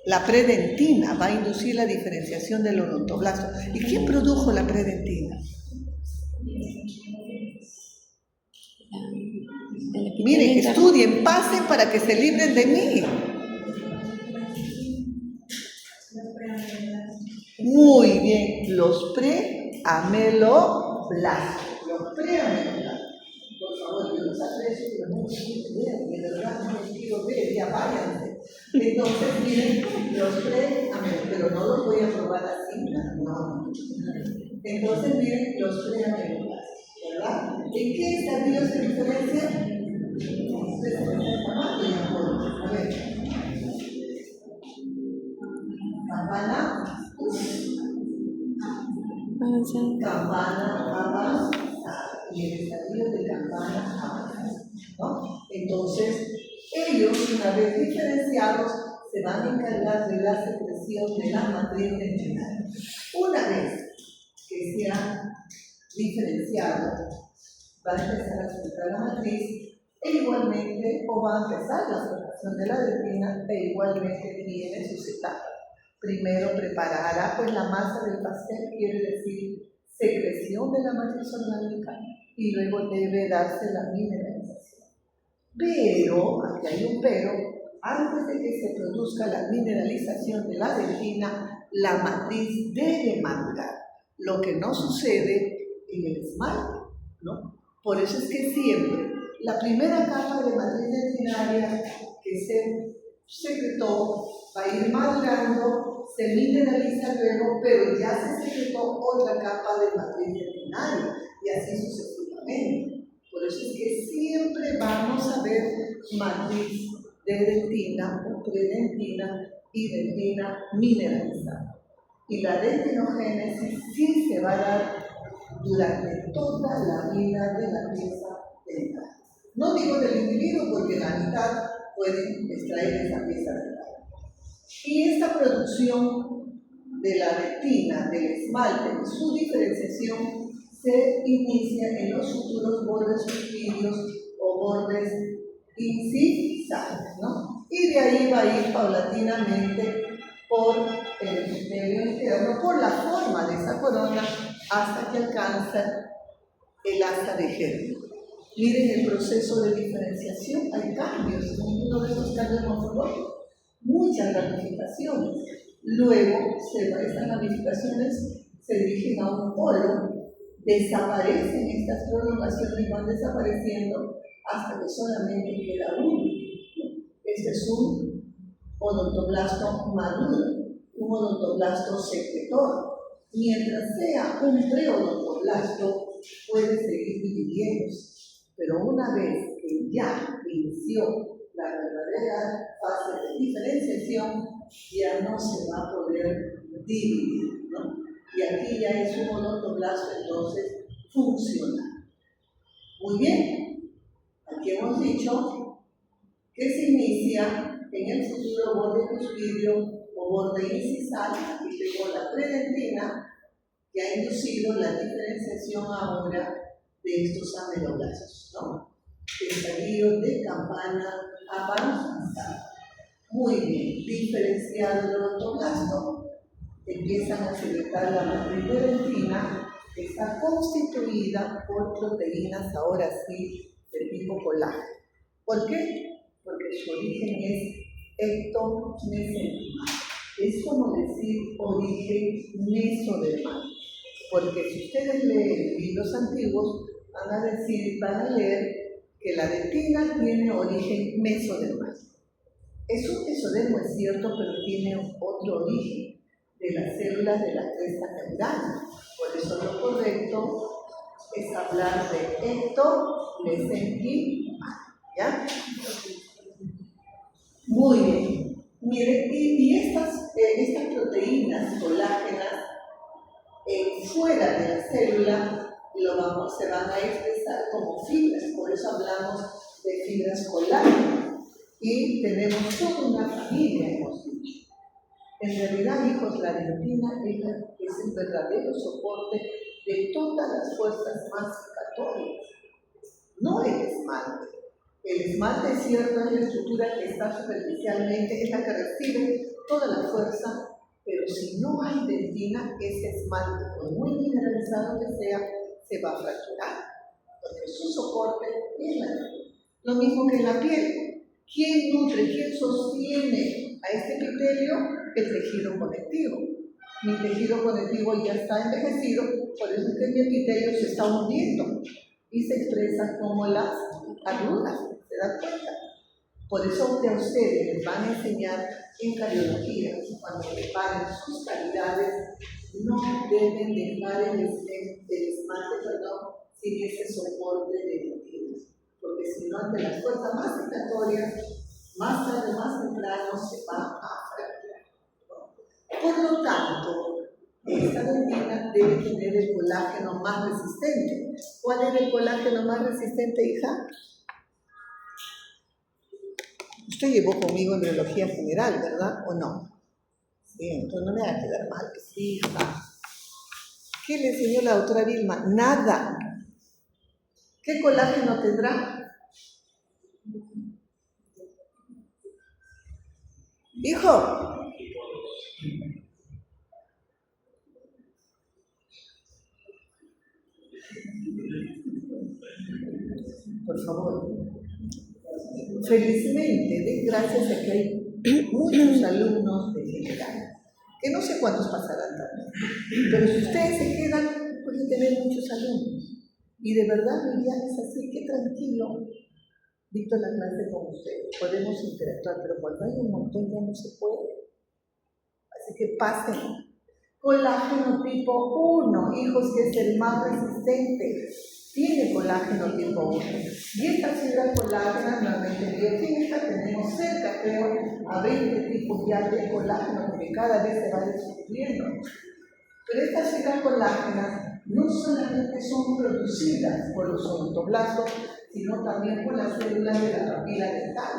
La predentina va a inducir la diferenciación del odontoblasto. ¿Y quién produjo la predentina? Miren, estudien, pasen para que se libren de mí. Muy bien, los preameloblastos. Los preameloblastos. Por favor, yo los aprecio, pero no quiero ver, de verdad no los quiero ver, ya váyanse. Entonces, miren, los preameloblastos, pero no los voy a probar así, no. Entonces, miren, los preameloblastos, ¿verdad? ¿En qué estadios se diferencian? A ver. Campana avanzada, y el estadio de campana avanzada, ¿no? Entonces, ellos, una vez diferenciados, se van a encargar de la secreción de la matriz dentinaria. Una vez que sean diferenciados, va a empezar a secretar la matriz, e igualmente, o va a empezar la formación de la dentina, e igualmente viene sus etapas. Primero preparará pues la masa del pastel, quiere decir secreción de la matriz orgánica, y luego debe darse la mineralización. Pero, aquí hay un pero, antes de que se produzca la mineralización de la dentina, la matriz debe madurar. Lo que no sucede en el esmalte, ¿no? Por eso es que siempre la primera capa de matriz dentinaria que se secretó va a ir madurando, se mineraliza luego, pero ya se secretó otra capa de matriz dentinaria y así sucesivamente. Por eso es que siempre vamos a ver matriz de dentina o predentina y dentina mineralizada. Y la dentinogénesis sí se va a dar durante toda la vida de la pieza dental. No digo del individuo porque la mitad pueden extraer esa pieza dental. Y esta producción de la dentina, del esmalte, su diferenciación se inicia en los futuros bordes suspirios o bordes incisales, ¿no? Y de ahí va a ir paulatinamente por el epitelio interno, por la forma de esa corona, hasta que alcanza el asa de Hertz. Miren el proceso de diferenciación, hay cambios en uno de estos cambios morfológicos, muchas ramificaciones. Luego, estas ramificaciones se dirigen a un polo, desaparecen estas prolongaciones y van desapareciendo hasta que solamente queda uno. Este es un odontoblasto maduro, un odontoblasto secretor. Mientras sea un preodontoblasto, puede seguir dividiéndose. Pero una vez que ya inició la verdadera fase de diferenciación, ya no se va a poder dividir, ¿no? Y aquí ya es un odontoblasto entonces funcional. Muy bien, aquí hemos dicho que se inicia en el futuro borde cuspidio o borde incisal, y luego la predentina, que ha inducido la diferenciación ahora de estos ameloblastos, ¿no? Estadio de campana avanzada. Muy bien, diferenciado el odontoblasto, empiezan a secretar la matriz de dentina, que está constituida por proteínas, ahora sí, de tipo colágeno. ¿Por qué? Porque su origen es ectomesenquimal. Es como decir origen mesodermal. Porque si ustedes leen libros antiguos, van a leer que la dentina tiene origen mesodermal. Es un mesodermo, es cierto, pero tiene otro origen, de las células de la cresta neural. Por eso lo correcto es hablar de ectomesenquimal, ¿ya? Muy bien. Miren, y estas proteínas colágenas fuera de la célula se van a expresar como fibras, por eso hablamos de fibras colágenas. Y tenemos toda una familia, hemos dicho. En realidad, hijos, la dentina es el verdadero soporte de todas las fuerzas masticatorias, no el esmalte. El esmalte, es cierto, es la estructura que está superficialmente, es la que recibe toda la fuerza, pero si no hay dentina, ese esmalte, por muy mineralizado que sea, se va a fracturar, porque su soporte es la dentina. Lo mismo que en la piel. ¿Quién nutre, quién sostiene a este epitelio? El tejido conectivo. Mi tejido conectivo ya está envejecido, por eso es que mi epitelio se está hundiendo y se expresa como las arrugas, ¿se dan cuenta? Por eso que a ustedes les van a enseñar en cardiología, cuando preparen sus cavidades, no deben dejar el esmalte, sin ese soporte de dentina, porque si no, ante las fuerzas masticatorias, más tarde, más temprano, se va a fracturar. Por lo tanto, esta dentina debe tener el colágeno más resistente. ¿Cuál es el colágeno más resistente, hija? Usted llevó conmigo en biología general, ¿verdad? ¿O no? Sí, entonces no me va a quedar mal. Sí, hija. ¿Qué le enseñó la doctora Vilma? Nada. ¿Qué colágeno tendrá? Hijo. Por favor. Felizmente, gracias a que hay muchos alumnos de general, que no sé cuántos pasarán también, pero si ustedes se quedan, después de tener muchos alumnos. Y de verdad, Liliana, es así, qué tranquilo. Dicto la clase con ustedes, podemos interactuar, pero cuando hay un montón ya no se puede. Así que pasen. Colágeno tipo 1, hijos, que es el más resistente. Tiene colágeno tipo 1. Y esta fibra colágena, nuevamente bioquímica, tenemos cerca, creo, a 20 tipos ya de colágeno, porque cada vez se va descubriendo. Pero estas fibras colágenas no solamente son producidas por los odontoblastos, sino también por las células de la papila dental,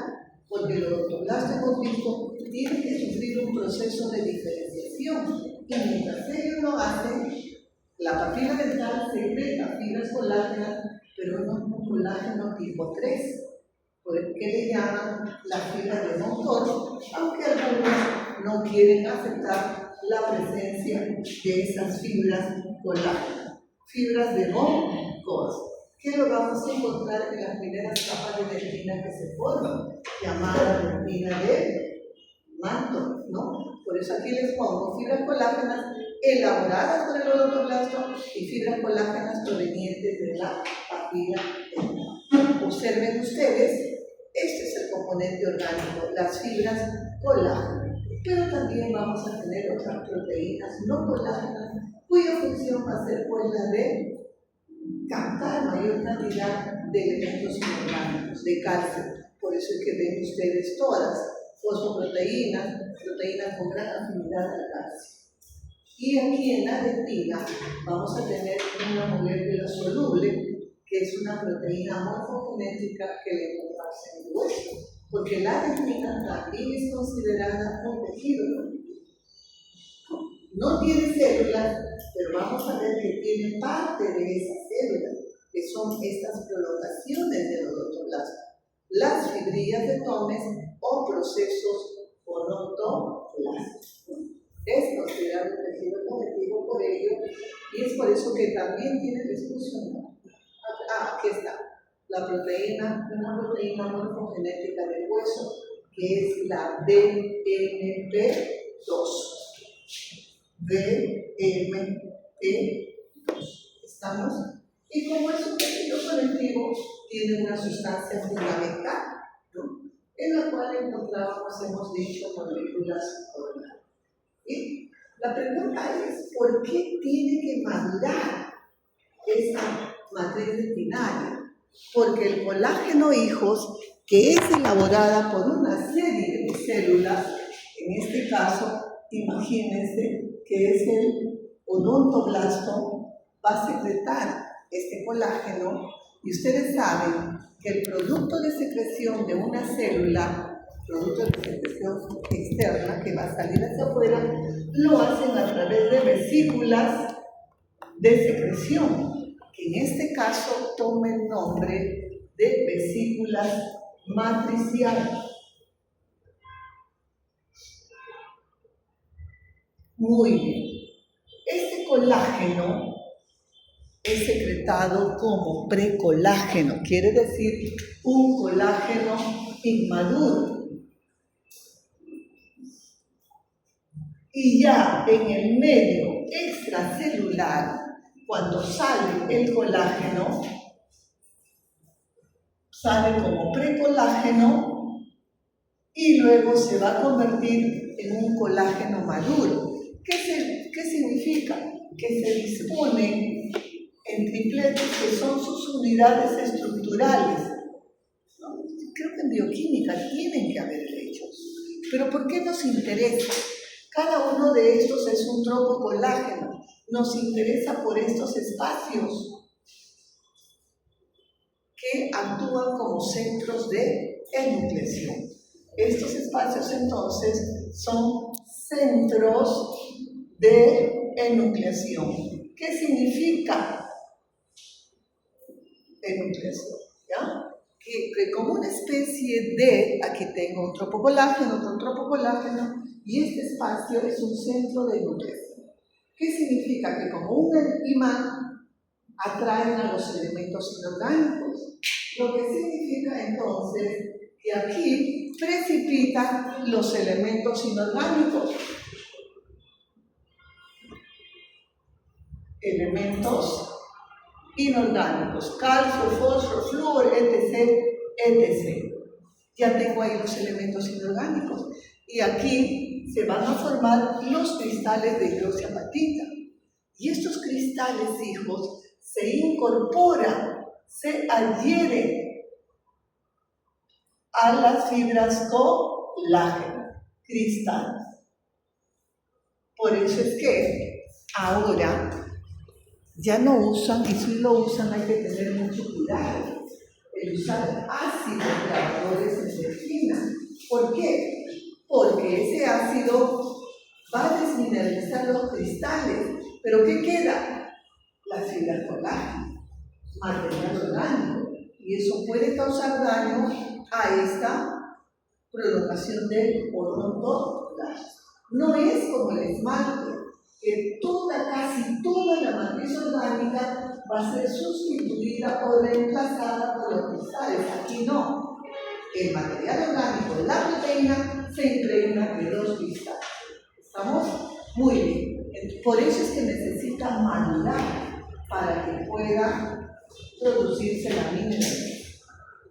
porque los odontoblastos, hemos visto, tienen que sufrir un proceso de diferenciación, y mientras ellos lo hacen, la papila dental secreta fibras colágenas, pero no un colágeno tipo 3, que le llaman la fibra de motor, aunque algunos no quieren aceptar la presencia de esas fibras colágenas. Fibras de motor, que lo vamos a encontrar en las primeras capas de dentina que se forman, llamada dentina de manto, ¿no? Por eso aquí les pongo fibras colágenas elaboradas por el odontoblasto y fibras colágenas provenientes de la papila dental. Observen ustedes, este es el componente orgánico, las fibras colágenas. Pero también vamos a tener otras proteínas no colágenas, cuya función va a ser pues la de captar mayor cantidad de elementos inorgánicos, de calcio. Por eso es que ven ustedes todas fosfoproteínas, proteínas con gran afinidad al calcio. Y aquí en la dentina vamos a tener una molécula soluble, que es una proteína morfogenética que le encontramos en el hueso, porque la dentina también es considerada un tejido. No tiene células, pero vamos a ver que tiene parte de esas células, que son estas prolongaciones del odontoblasto, las fibrillas de Tomes o procesos odontoplásticos. Es considerado un tejido conectivo por ello, y es por eso que también tiene discusión. Aquí está, la proteína, una proteína morfogenética del hueso, que es la DMP2. DMP2. ¿Estamos? Y como es un tejido conectivo, tiene una sustancia fundamental, ¿no?, en la cual encontrábamos, hemos dicho, moléculas orgánicas. Y la pregunta es, ¿por qué tiene que madurar esa matriz dentinaria? Porque el colágeno, hijos, que es elaborada por una serie de células, en este caso, imagínense que es el odontoblasto, va a secretar este colágeno, y ustedes saben que el producto de secreción de una célula, producto de secreción externa que va a salir hacia afuera, lo hacen a través de vesículas de secreción, que en este caso toma el nombre de vesículas matriciales. Muy bien. Este colágeno es secretado como precolágeno, quiere decir un colágeno inmaduro. Y ya en el medio extracelular, cuando sale el colágeno, sale como precolágeno y luego se va a convertir en un colágeno maduro. ¿Qué significa? Que se dispone en tripletes, que son sus unidades estructurales, ¿no? Creo que en bioquímica tienen que haber hechos. Pero ¿por qué nos interesa? Cada uno de estos es un tropocolágeno. Nos interesa por estos espacios que actúan como centros de enucleación. Estos espacios entonces son centros de enucleación. ¿Qué significa enucleación? ¿Ya? Que como una especie de, aquí tengo un tropocolágeno, otro tropocolágeno, y este espacio es un centro de enucleación. ¿Qué significa? Que como un imán atraen a los elementos inorgánicos, lo que significa entonces que aquí precipitan los elementos inorgánicos. elementos inorgánicos, calcio, fósforo, flúor, etc., etc. Ya tengo ahí los elementos inorgánicos. Y aquí se van a formar los cristales de hidroxiapatita. Y estos cristales, hijos, se incorporan, se adhieren a las fibras colágeno, cristales. Por eso es que ahora ya no usan, y si lo usan hay que tener mucho cuidado, el usar ácidos grabadores en delfina. ¿Por qué? Porque ese ácido va a desmineralizar los cristales. ¿Pero qué queda? La fibra colágeno, material orgánico. Y eso puede causar daño a esta prolongación del odontoblasto. No es como el esmalte, que casi toda la matriz orgánica va a ser sustituida o reemplazada por los cristales. Aquí no. El material orgánico, la proteína, se impregna de los cristales. ¿Estamos? Muy bien. Por eso es que necesita madurar para que pueda producirse la mineralización.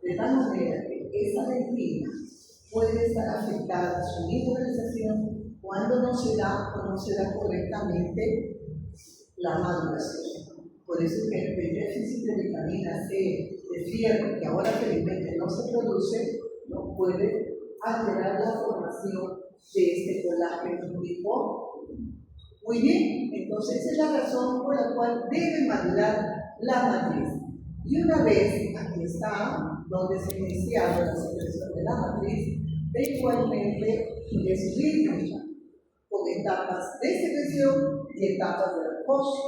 De tal manera que esa dentina puede estar afectada a su mineralización cuando no se da o no se da correctamente la maduración. Por eso es que el déficit de vitamina C, de fierro, que ahora felizmente no se produce, no puede alterar la formación de este colágeno tipo. Muy bien, entonces esa es la razón por la cual debe madurar la matriz. Y una vez aquí está, donde se iniciaba la secreción de la matriz, igualmente es rítmica, con etapas de secreción y etapas de reposo,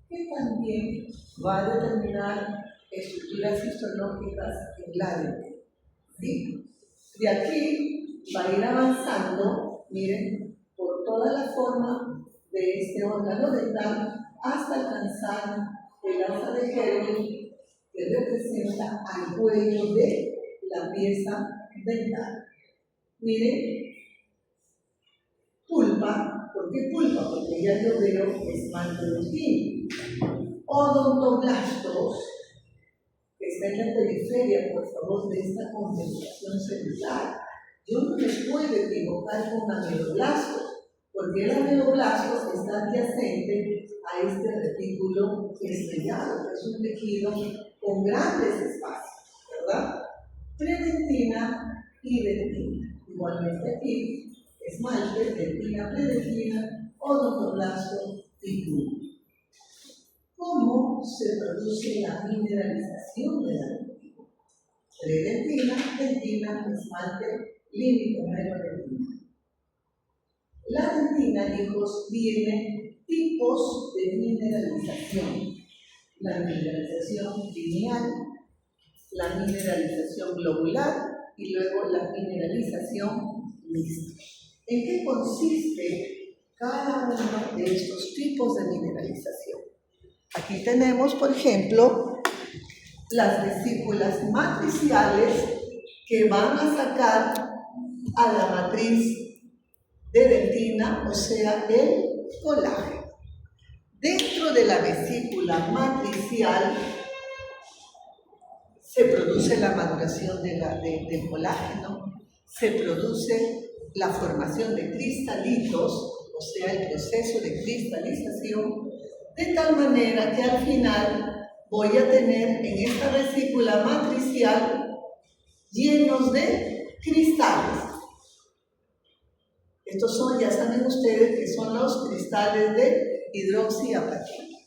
que también va a determinar estructuras histológicas en la dentina. ¿Sí? De aquí va a ir avanzando, miren, por toda la forma de este órgano dental hasta alcanzar el alza de Kerwin, que representa al cuello de la pieza dental. Miren, pulpa. ¿Por qué pulpa? Porque ya yo veo esmalte dentín. Odontoblastos, que está en la periferia, por favor, de esta concentración celular. Yo no me puedo equivocar con ameloblastos, porque el ameloblasto está adyacente a este retículo estrellado, que es un tejido con grandes espacios, ¿verdad? Predentina y dentina. Igualmente aquí, esmalte, dentina, predentina, odontoblasto y pulpa. ¿Cómo se produce la mineralización de la dentina? Predentina, dentina, esmalte, límite, dentina. La dentina, hijos, tiene tipos de mineralización. La mineralización lineal, la mineralización globular y luego la mineralización mixta. ¿En qué consiste cada uno de estos tipos de mineralización? Aquí tenemos, por ejemplo, las vesículas matriciales que van a sacar a la matriz de dentina, o sea, el colágeno. Dentro de la vesícula matricial se produce la maduración del colágeno, se produce la formación de cristalitos, o sea, el proceso de cristalización, de tal manera que al final voy a tener en esta vesícula matricial llenos de cristales. Estos son, ya saben ustedes, que son los cristales de hidroxiapatita.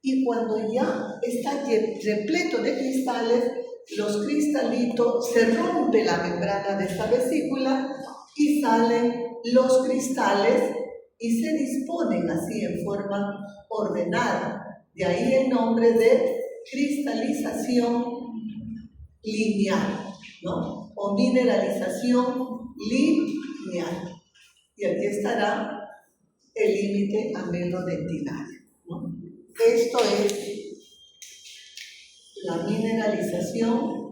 Y cuando ya está repleto de cristales, los cristalitos, se rompe la membrana de esta vesícula y salen los cristales y se disponen así en forma ordenada. De ahí el nombre de cristalización lineal, ¿no? O mineralización lineal. Y aquí estará el límite amelodentinario, ¿no? Esto es la mineralización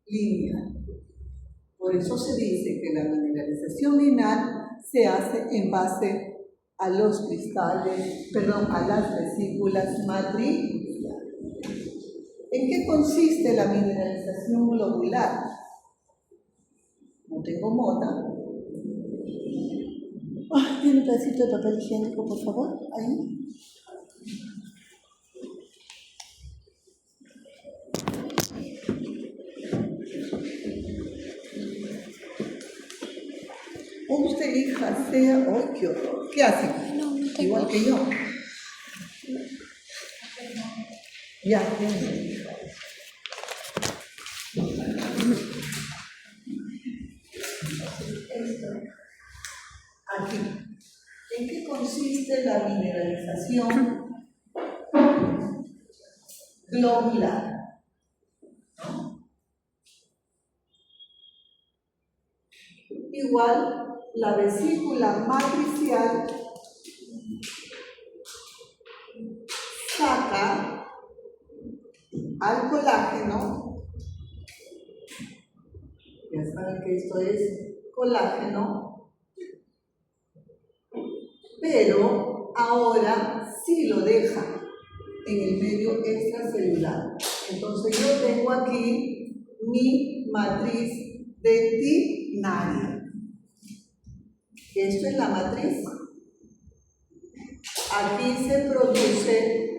lineal. Por eso se dice que la mineralización lineal se hace en base a los cristales, perdón, a las vesículas matriciales. ¿En qué consiste la mineralización globular? No tengo mota. ¿Tiene un pedacito de papel higiénico, por favor? Ahí. Usted, hija, sea... ¡Ay, qué horror! ¿Qué hace? No, no tengo. Igual que yo. Ya, tiene. Aquí. ¿En qué consiste la mineralización globular? Igual, la vesícula matricial saca al colágeno, ya saben que esto es colágeno, pero ahora sí lo deja en el medio extracelular. Entonces yo tengo aquí mi matriz dentinaria. Esto es la matriz. Aquí se produce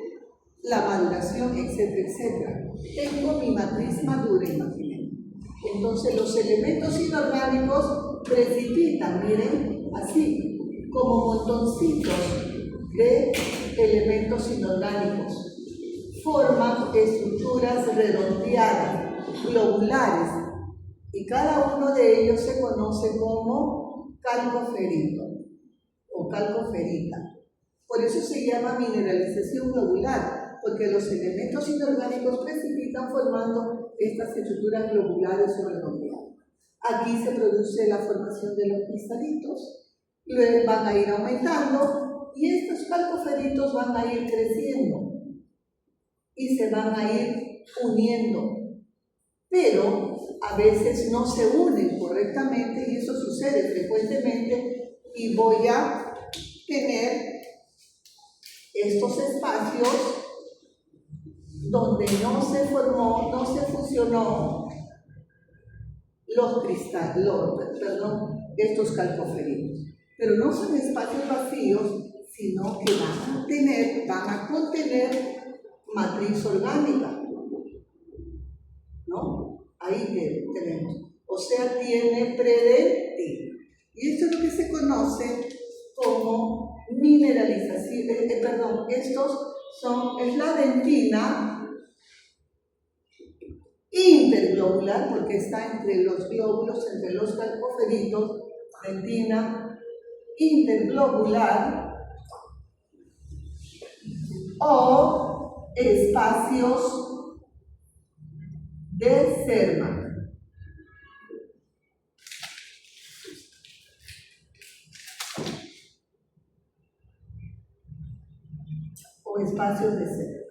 la maduración, etcétera, etcétera. Tengo mi matriz madura, imaginen. Entonces los elementos inorgánicos precipitan, miren, así, como montoncitos de elementos inorgánicos. Forman estructuras redondeadas, globulares, y cada uno de ellos se conoce como calcoferito o calcoferita. Por eso se llama mineralización globular, porque los elementos inorgánicos precipitan formando estas estructuras globulares o redondeadas. Aquí se produce la formación de los cristalitos, luego van a ir aumentando y estos calcoferitos van a ir creciendo y se van a ir uniendo, pero a veces no se unen correctamente y eso sucede frecuentemente y voy a tener estos espacios donde no se formó, no se fusionó estos calcoferitos. Pero no son espacios vacíos, sino que van a contener matriz orgánica, ¿no? Ahí tenemos. O sea, tiene predentina. Y esto es lo que se conoce como mineralización. Es la dentina interglobular, porque está entre los glóbulos, entre los calcoferitos, dentina interglobular, o espacios de Serma. O espacios de Serma.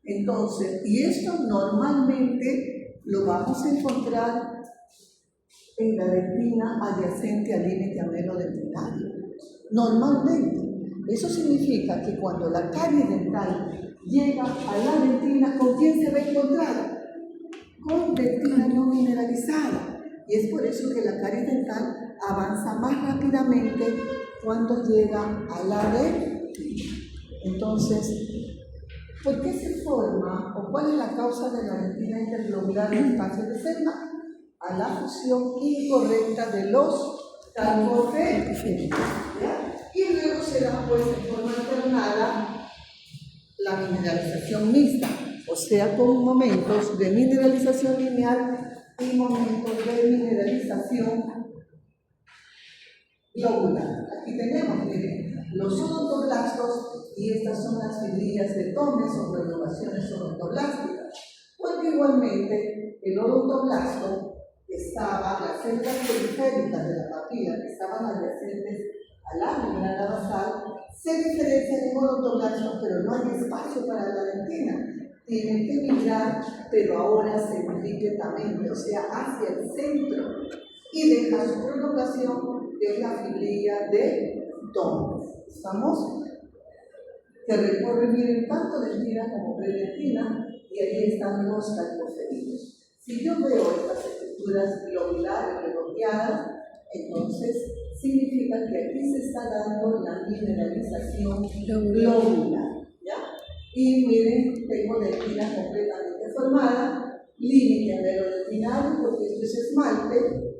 Entonces, y esto normalmente lo vamos a encontrar en la dentina adyacente al límite amelodentinario. Normalmente. Eso significa que cuando la carie dental llega a la dentina, ¿con quién se va a encontrar? Con dentina no mineralizada. Y es por eso que la carie dental avanza más rápidamente cuando llega a la dentina. Entonces, ¿por qué se forma o cuál es la causa de la dentina interglobular en espacios de Serma? A la fusión incorrecta de los calcoferitos. Y luego se da pues en forma alternada la mineralización mixta, o sea, con momentos de mineralización lineal y momentos de mineralización globular. Aquí tenemos, miren, los odontoblastos y estas son las fibrillas de Tomes o renovaciones odontoblásticas, porque igualmente el odontoblasto estaba, las células periféricas de la papila que estaban adyacentes a la membrana basal, se diferencian en odontoblastos, pero no hay espacio para la dentina. Tienen que migrar, pero ahora centrípetamente, o sea, hacia el centro. y deja su prolongación en la fibrilla de Dohm. ¿Estamos? Que recorre bien tanto dentina como predentina y ahí están los calcoferidos. Si yo veo estas estructuras globulares redondeadas, entonces significa que aquí se está dando la mineralización globular, ¿ya? Y miren, tengo dentina completamente formada, límite anerodentinario porque esto es esmalte,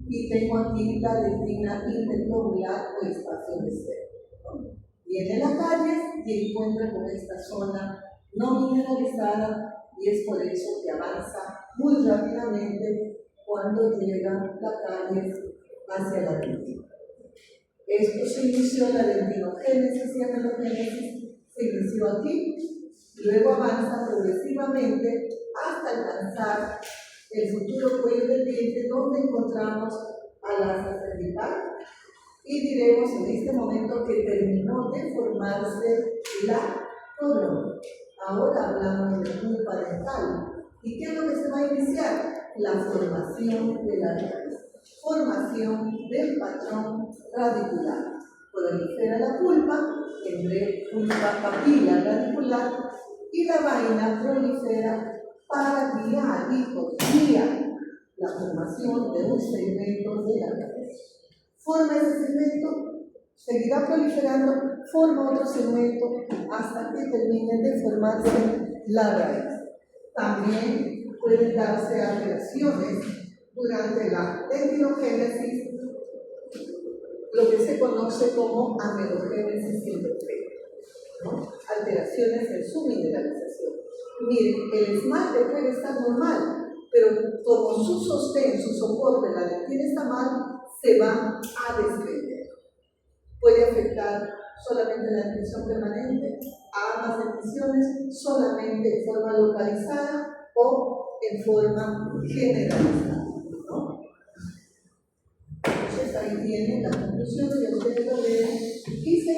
y tengo aquí la dentina interglobular o espacio de cero. Viene la calle y encuentra con esta zona no mineralizada y es por eso que avanza muy rápidamente cuando llega la calle hacia la dentina. Esto se inició la dentinogénesis y amelogénesis, se inició aquí, luego avanza progresivamente hasta alcanzar el futuro cuello del diente donde encontramos a la asa cervical y diremos en este momento que terminó de formarse la corona. Ahora hablamos de pulpa dental. ¿Y qué es lo que se va a iniciar? La formación de la raíz. Formación del patrón radicular. Prolifera la pulpa, tendré pulpa papila radicular y la vaina prolifera para guiar y guía la formación de un segmento de la raíz. Forma ese segmento, seguirá proliferando, forma otro segmento hasta que termine de formarse la raíz. También pueden darse alteraciones durante la dentinogénesis, lo que se conoce como amelogénesis imperfecta, ¿no? Alteraciones en su mineralización. Miren, el esmalte puede estar normal, pero como su sostén, su soporte, la dentina está mal, se va a desprender. Puede afectar solamente la dentición permanente, a ambas denticionnes, solamente en forma localizada o en forma generalizada, ¿no? Entonces ahí tienen la conclusión, ya ustedes lo leen y se